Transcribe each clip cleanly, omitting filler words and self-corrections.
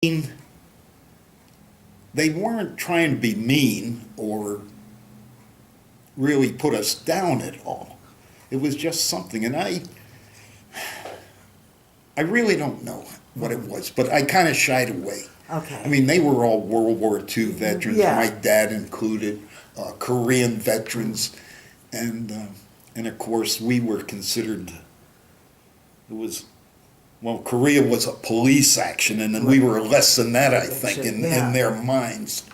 mean, they weren't trying to be mean or really put us down at all. It was just something, and I really don't know what it was, but I kind of shied away. Okay. I mean, they were all World War II veterans, Yeah. my dad included, Korean veterans, and of course we were considered, Korea was a police action, and then we were less than that, I think, in their minds.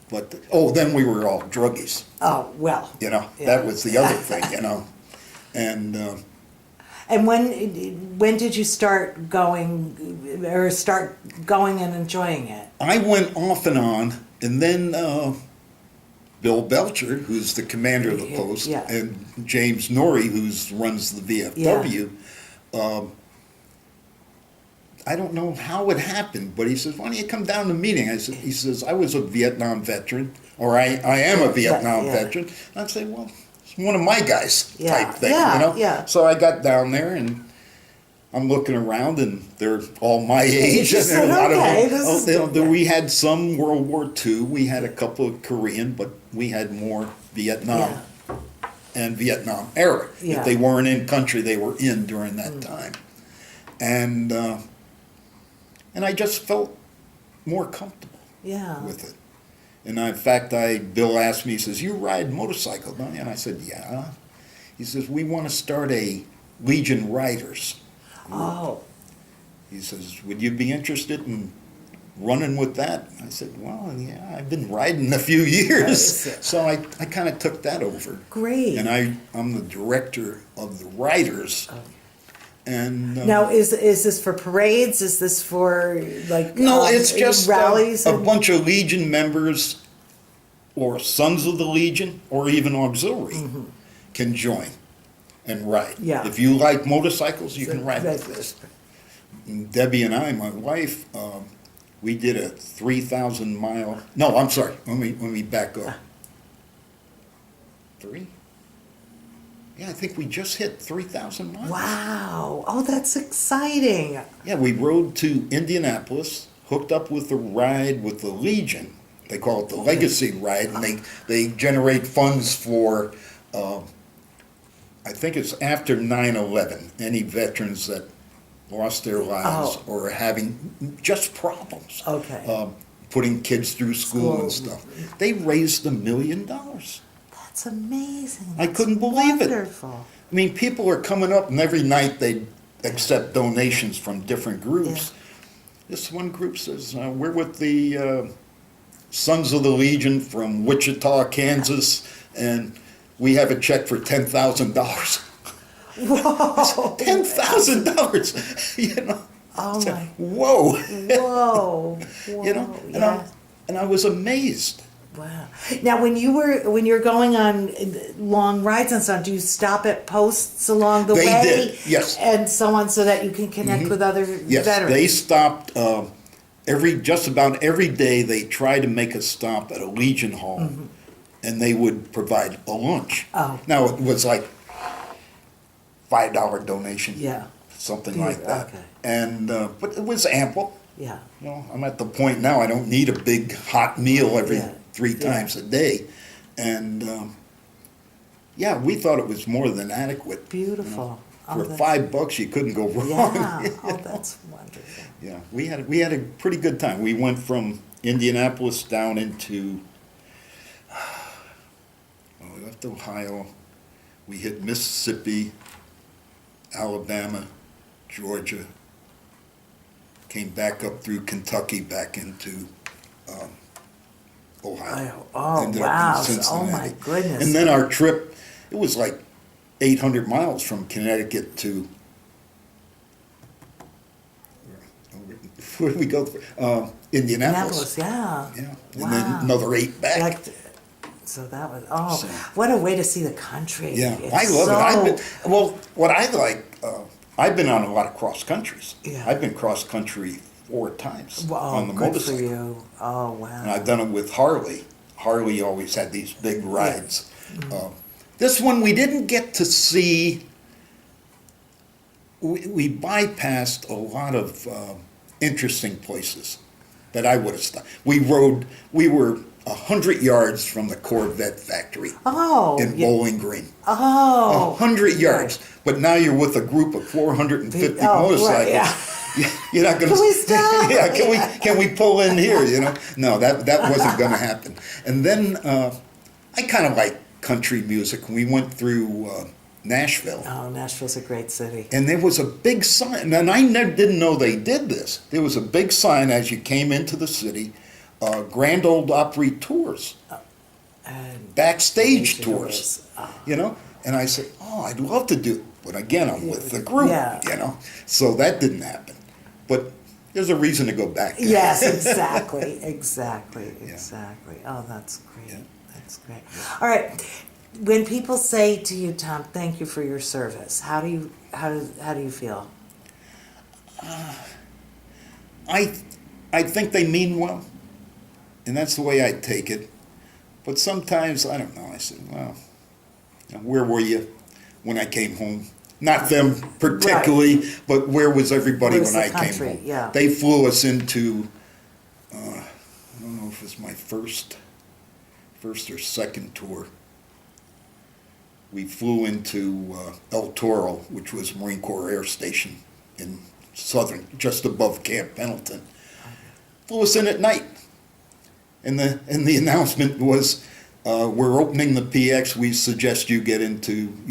But, then we were all druggies. Oh, well. That was the other thing, And when did you start going and enjoying it? I went off and on, and then Bill Belcher, who's the commander of the post, and James Norrie, who runs the VFW, I don't know how it happened, but he says, "Why don't you come down to the meeting?" He says, "I was a Vietnam veteran, or I am a Vietnam veteran." And I'd say, "Well, it's one of my guys," type thing, So I got down there, and I'm looking around, and they're all my age. And a lot of them, we had some World War II. We had a couple of Korean, but we had more Vietnam and Vietnam era. If they weren't in country, they were in during that time. And I just felt more comfortable with it. And in fact, Bill asked me, he says, "You ride motorcycle, don't you?" And I said, "Yeah." He says, "We want to start a Legion Riders group." Oh. He says, "Would you be interested in running with that?" I said, "Well, yeah, I've been riding a few years." So I kind of took that over. Great. And I'm the director of the Riders. And now, is this for parades? Is this for no? It's just rallies. A bunch of Legion members, or Sons of the Legion, or even auxiliary, can join and ride. Yeah. If you like motorcycles, you can ride with this. And Debbie and I, my wife, we did a 3,000 mile. No, I'm sorry. Let me back up. 3. Yeah, I think we just hit 3,000 miles. Wow. Oh, that's exciting. Yeah, we rode to Indianapolis, hooked up with a ride with the Legion. They call it the Legacy Ride, and they generate funds for, I think it's after 9/11, any veterans that lost their lives or are having just problems. Okay. Putting kids through school and stuff. They raised $1 million. That's amazing. I couldn't believe it. Wonderful. I mean, people are coming up, and every night they accept donations from different groups. This one group says, "We're with the Sons of the Legion from Wichita, Kansas, and we have a check for $10,000." Whoa! $10,000, Oh my! Whoa! Whoa! And I was amazed. Wow. Now, when you're going on long rides and so on, do you stop at posts along the way? They did, yes. And so on, so that you can connect with other Yes, veterans? they stopped just about every day. They tried to make a stop at a Legion Hall, and they would provide a lunch. Oh. Now, it was like $5 donation. Yeah. Something like that. Okay. And but it was ample. Yeah. I'm at the point now I don't need a big hot meal every 3 times a day. And we thought it was more than adequate. Beautiful. For $5 you couldn't go wrong. Yeah. Oh, that's wonderful. Yeah, we had a pretty good time. We went from Indianapolis down into we left Ohio. We hit Mississippi, Alabama, Georgia. Came back up through Kentucky, back into Ohio. Oh, Ended up wow. in Cincinnati. Oh, my goodness. And then our trip, it was like 800 miles from Connecticut to, where did we go? Indianapolis. Yeah. Yeah. And then another 8 back. So that was, what a way to see the country. Yeah, It's I love it. What I like, I've been on a lot of cross countries. Yeah. I've been cross country 4 times on the good motorcycle. for you. Oh, wow. And I've done it with Harley. Harley always had these big rides. This one we didn't get to see. We bypassed a lot of interesting places. that I would have stopped. We were 100 yards from the Corvette factory in Bowling Green. Oh. 100 yards. But now you're with a group of 450 motorcycles. Right, yeah. You're not going to. Can we stop? Yeah, can we pull in here? You know, no, that wasn't going to happen. And then I kind of like country music. We went through Nashville. Oh, Nashville's a great city. And there was a big sign, and I didn't know they did this. There was a big sign as you came into the city, Grand Ole Opry tours, And backstage tours, Oh. you know. And I said, oh, I'd love to do it, but again, I'm with the group, Yeah. you know. So that didn't happen. But there's a reason to go back. Yes, exactly. Oh, that's great. Yeah. That's great. All right. When people say to you, Tom, thank you for your service, how do you feel? I think they mean well, and that's the way I take it. But sometimes, I don't know, I said, well, where were you when I came home? Not them particularly, but where was everybody when I came home? Yeah. They flew us into, I don't know if it was my first or second tour. We flew into El Toro, which was Marine Corps Air Station in southern, just above Camp Pendleton. Flew us in at night. And the announcement was, we're opening the PX. We suggest you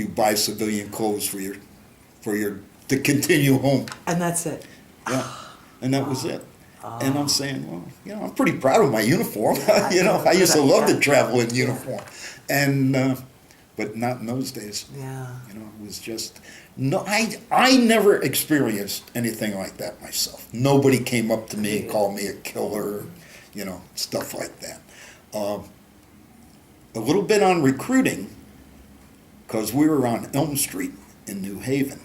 buy civilian clothes to continue home. And that's it. Yeah, and that was it. And I'm saying, well, I'm pretty proud of my uniform. I used to love to travel in uniform, and but not in those days. Yeah. It was just no. I never experienced anything like that myself. Nobody came up to me and called me a killer, stuff like that. A little bit on recruiting, because we were on Elm Street in New Haven.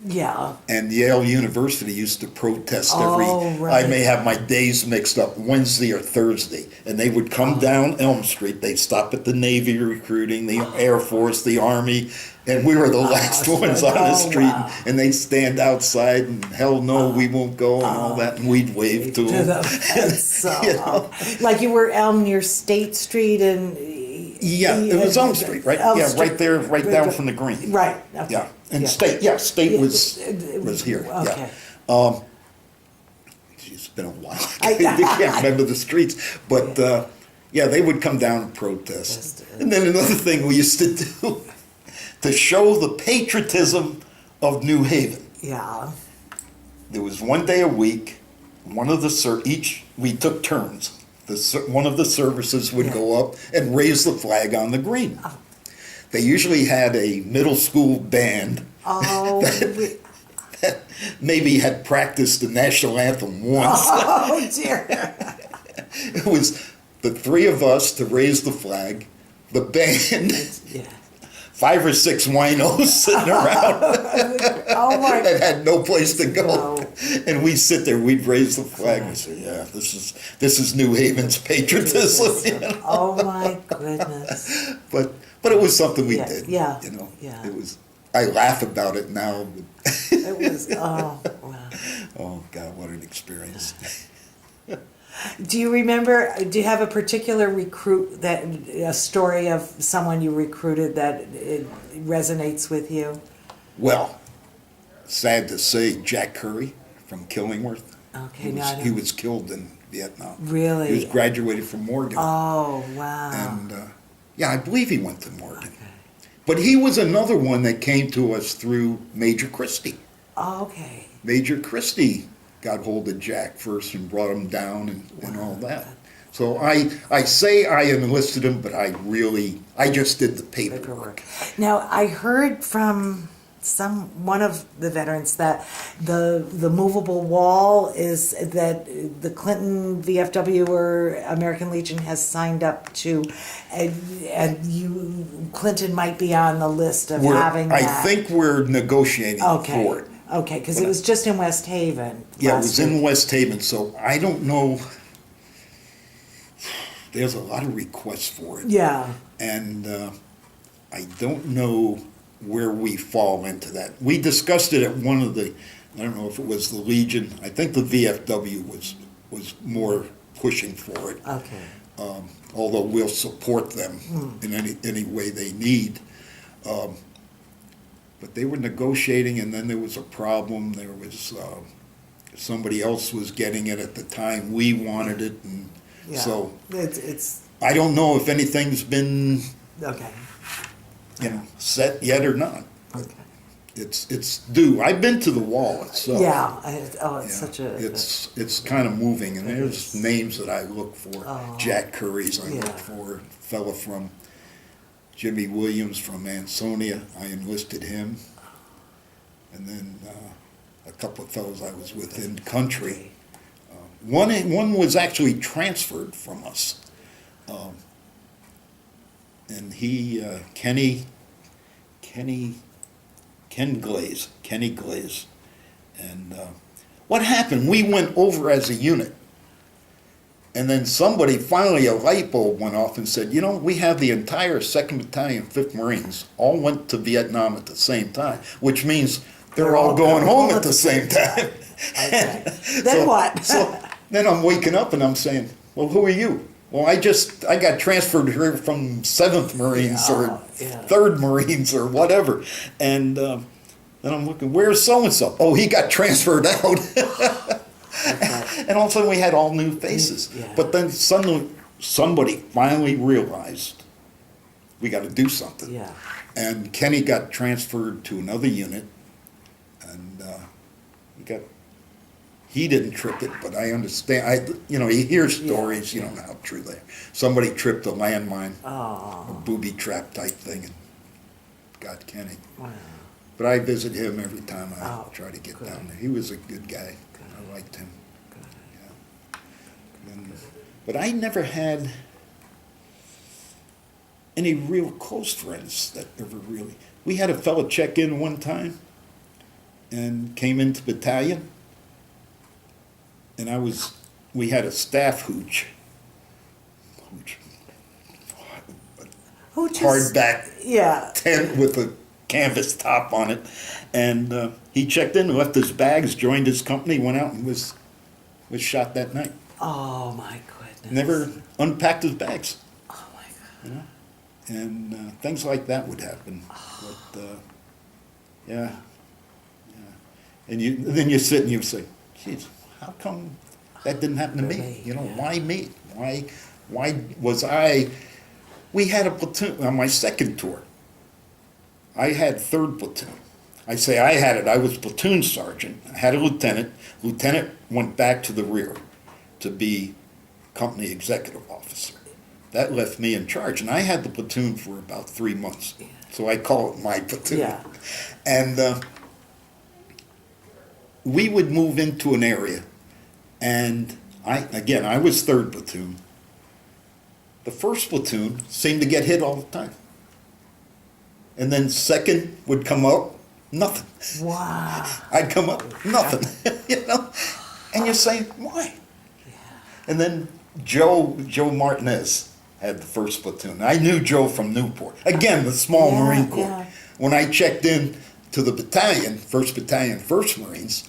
Yeah. And Yale University used to protest right. I may have my days mixed up, Wednesday or Thursday. And they would come down Elm Street. They'd stop at the Navy recruiting, the Air Force, the Army. And we were the last ones on the street. Wow. And they'd stand outside and, hell no, we won't go, and all that. And we'd wave to them. Like you were near State Street and... Yeah, it was Elm Street, right? Elm yeah, Street. right there, right down from the green. Right. Okay. Yeah, and State was here. Okay. Yeah. It's been a while. I can't remember the streets, but they would come down and protest. And then another thing we used to do to show the patriotism of New Haven. Yeah. There was one day a week. We took turns. One of the services would go up and raise the flag on the green. Oh. They usually had a middle school band that maybe had practiced the national anthem once. Oh, dear. It was the three of us to raise the flag, the band, 5 or 6 winos sitting around that had no place to go. And we'd sit there, we'd raise the flag and say, this is New Haven's patriotism. Oh my goodness. But it was something we did. Yeah. It was, I laugh about it now. It was, wow. Oh God, what an experience. Do you have a particular a story of someone you recruited that it resonates with you? Well, sad to say, Jack Curry from Killingworth. Okay, he was killed in Vietnam. Really? He was graduated from Morgan. Oh, wow. And, I believe he went to Morgan. Okay. But he was another one that came to us through Major Christie. Oh, okay. Major Christie got hold of Jack first and brought him down and all that. So I say I enlisted him, but I just did the paperwork. Now, I heard from one of the veterans that the movable wall is that the Clinton VFW or American Legion has signed up to, and Clinton might be on the list of having that. I think we're negotiating for it. Okay, because it was just in West Haven. Yeah, it was in West Haven, so I don't know. There's a lot of requests for it. Yeah. And I don't know where we fall into that. We discussed it at one of I don't know if it was the Legion. I think the VFW was more pushing for it. Okay. Although we'll support them in any way they need. But they were negotiating, and then there was a problem. There was somebody else was getting it at the time we wanted it, and Yeah. so It's I don't know if anything's been okay. set yet or not. Okay. It's due. I've been to the wall itself. Yeah. It's Yeah, such a. it's kind of moving, and It there's is. names that I look for. Oh. Jack Curry's I Yeah. look for. Fella from Jimmy Williams from Ansonia, I enlisted him, and then a couple of fellows I was with in country. One was actually transferred from us, and he Kenny Glaze, and what happened? We went over as a unit. And then somebody, finally a light bulb went off and said, we have the entire 2nd Battalion, 5th Marines, all went to Vietnam at the same time, which means they're all going home at the same time. Okay. Then what? So then I'm waking up and I'm saying, well, who are you? Well, I got transferred here from 7th Marines or 3rd Marines or whatever. And then I'm looking, where's so-and-so? Oh, he got transferred out. And all of a sudden we had all new faces. Yeah. But then suddenly somebody finally realized we got to do something. Yeah. And Kenny got transferred to another unit, and he didn't trip it, but I understand. You hear stories, you don't know how true they are. Somebody tripped a landmine, a booby trap type thing, and got Kenny. Wow. But I visit him every time I try to get good. down there. He was a good guy. I liked him. Yeah. But I never had any real close friends that ever really. We had a fellow check in one time and came into battalion, and we had a staff hooch. Who just? Hardback Yeah. tent with a canvas top on it, and he checked in, left his bags, joined his company, went out and was shot that night. Oh my goodness. Never unpacked his bags, Oh my God. and things like that would happen. But yeah, and then you sit and you say, "Geez, how come that didn't happen to me? Why me? Why was I?" We had a platoon on my second tour. I had 3rd platoon. I say I had it. I was platoon sergeant. I had a lieutenant. Lieutenant went back to the rear to be company executive officer. That left me in charge, and I had the platoon for about 3 months. So I call it my platoon. Yeah. And we would move into an area, and I was 3rd platoon. The 1st platoon seemed to get hit all the time. And then 2nd would come up, nothing. Wow. I'd come up, nothing, And you say, why? And then Joe Martinez had the 1st platoon. I knew Joe from Newport. Again, the small Marine Corps. Yeah. When I checked in to the battalion, 1st Battalion, 1st Marines,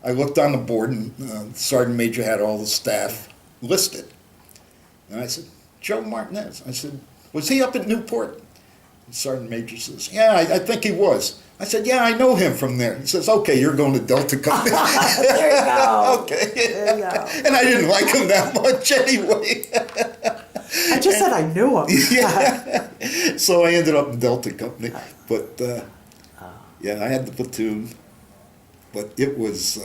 I looked on the board, and the Sergeant Major had all the staff listed. And I said, Joe Martinez. I said, was he up at Newport? The Sergeant Major says, yeah, I think he was. I said, yeah, I know him from there. He says, okay, you're going to Delta Company. There you go. Okay. There you go. And I didn't like him that much anyway. I just said I knew him. Yeah. So I ended up in Delta Company. But, yeah, I had the platoon. But it was,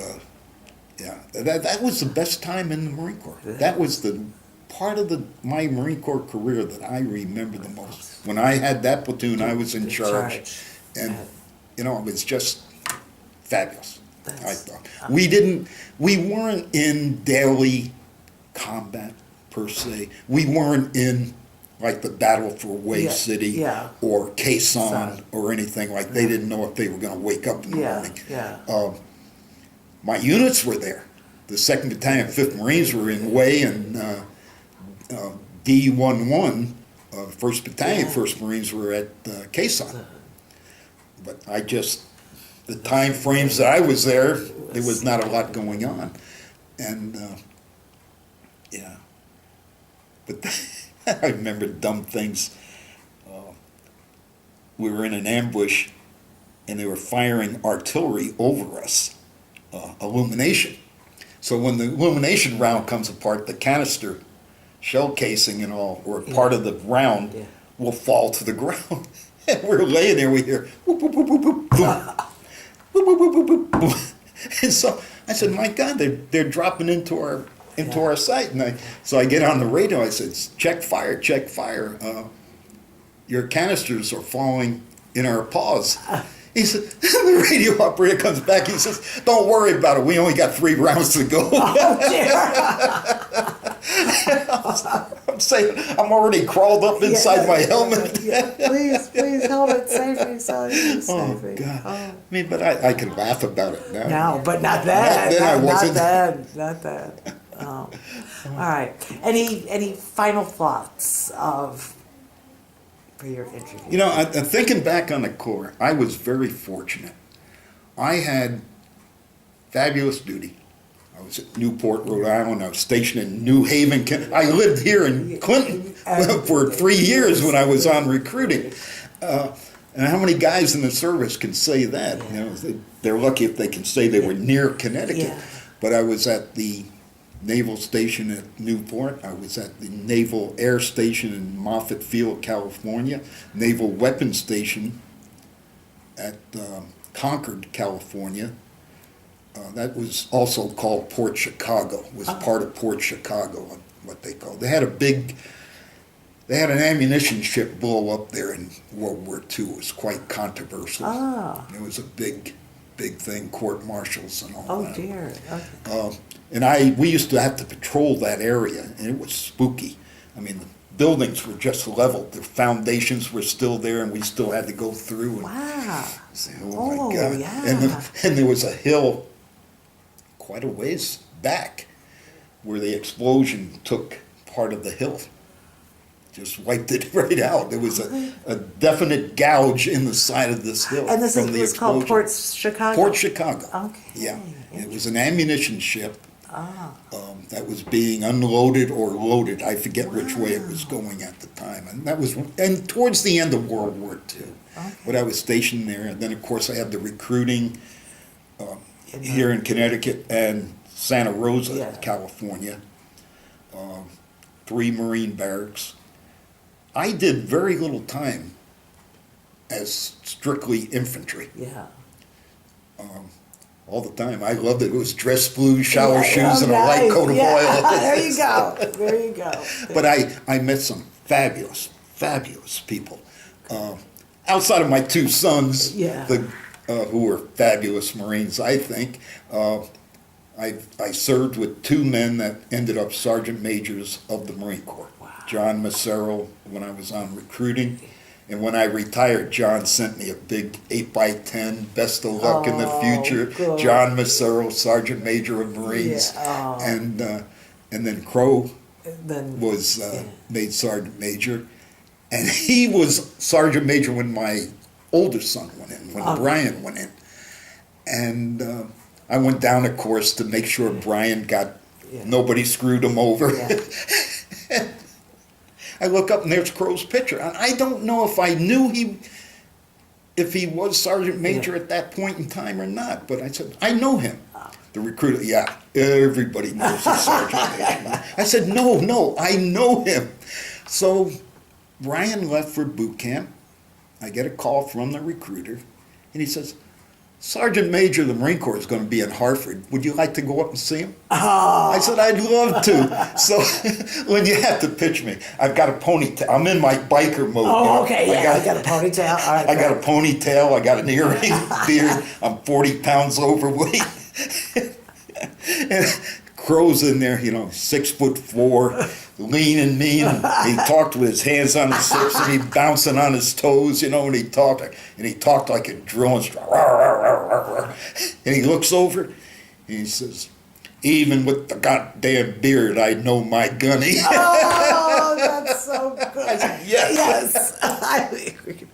that was the best time in the Marine Corps. That was the part of my Marine Corps career that I remember the most. When I had that platoon, I was in charge. And, it was just fabulous, I thought. We weren't in daily combat, per se. We weren't in, like, the battle for Way City or Quezon or anything like. They didn't know if they were going to wake up in the morning. My units were there. The 2nd Battalion, 5th Marines were in Way, and D11, 1st Battalion, 1st Marines were at Quezon. But the time frames that I was there was not a lot going on. And Yeah. But I remember dumb things. We were in an ambush, and they were firing artillery over us, illumination. So when the illumination round comes apart, the canister, shell casing and all, or part of the round, will fall to the ground. And we're laying there, we hear, whoop, whoop, whoop, whoop, whoop, boom. Whoop, whoop, whoop, whoop, whoop. And so I said, my God, they're dropping into our sight. And so I get on the radio, I said, check fire, check fire. Your canisters are falling in our paws. He said, the radio operator comes back, he says, don't worry about it, we only got 3 rounds to go. I'm saying, I'm already crawled up inside my helmet. Please, helmet, save me, save me. God. I mean, but I can laugh about it now. No, but not that. Then I wasn't. Not that. All right. Any final thoughts for your interview? You know, thinking back on the Corps, I was very fortunate. I had fabulous duty. I was at Newport, Rhode Island. I was stationed in New Haven. I lived here in Clinton for 3 years when I was on recruiting. And how many guys in the service can say that? You know, they're lucky if they can say they were near Connecticut. Yeah. But I was at the Naval Station at Newport. I was at the Naval Air Station in Moffett Field, California. Naval Weapons Station at Concord, California. That was also called Port Chicago. Was part of Port Chicago, what they called. They had an ammunition ship blow up there in World War II. It was quite controversial. It was a big thing, court-martials and all that. Oh dear. Okay. And we used to have to patrol that area, and it was spooky. I mean, the buildings were just leveled. The foundations were still there, and we still had to go through. And Wow. say, oh my God. Yeah. And there was a hill quite a ways back where the explosion took part of the hill. Just wiped it right out. There was a definite gouge in the side of this hill. And this from the was called explosion. Port Chicago? Port Chicago. Okay. Yeah. It was an ammunition ship that was being unloaded or loaded. I forget which way it was going at the time. And towards the end of World War II. Okay. But I was stationed there. And then, of course, I had the recruiting here in Connecticut and Santa Rosa, California. 3 Marine barracks. I did very little time as strictly infantry. Yeah. All the time. I loved it. It was dress blue, shower shoes, and a light coat of oil. There you go. There you go. But I met some fabulous people. Outside of my 2 sons, who were fabulous Marines, I think. I served with 2 men that ended up sergeant majors of the Marine Corps. Wow. John Massero, when I was on recruiting. And when I retired, John sent me a big 8x10, best of luck in the future. Good. John Massero, Sergeant Major of Marines. And then Crow was made Sergeant Major. And he was Sergeant Major when my oldest son went in, when Brian went in. And I went down a course to make sure Brian nobody screwed him over. Yeah. I look up and there's Crow's picture. And I don't know if I knew if he was Sergeant Major at that point in time or not. But I said, I know him. The recruiter, everybody knows he's Sergeant Major. I said, no, I know him. So Brian left for boot camp. I get a call from the recruiter. And he says, Sergeant Major of the Marine Corps is going to be in Hartford. Would you like to go up and see him? I said, I'd love to. So when you have to pitch me, I've got a ponytail. I'm in my biker mode. Oh, okay, I got a ponytail. All right, I got a ponytail. I got an earring, beard. I'm 40 pounds overweight. And Crow's in there, 6'4", lean and mean. He talked with his hands on his hips and he bouncing on his toes, and he talked like a drill instructor. And he looks over and he says, even with the goddamn beard, I know my gunny. Oh, that's so good. I said, yes. Yes.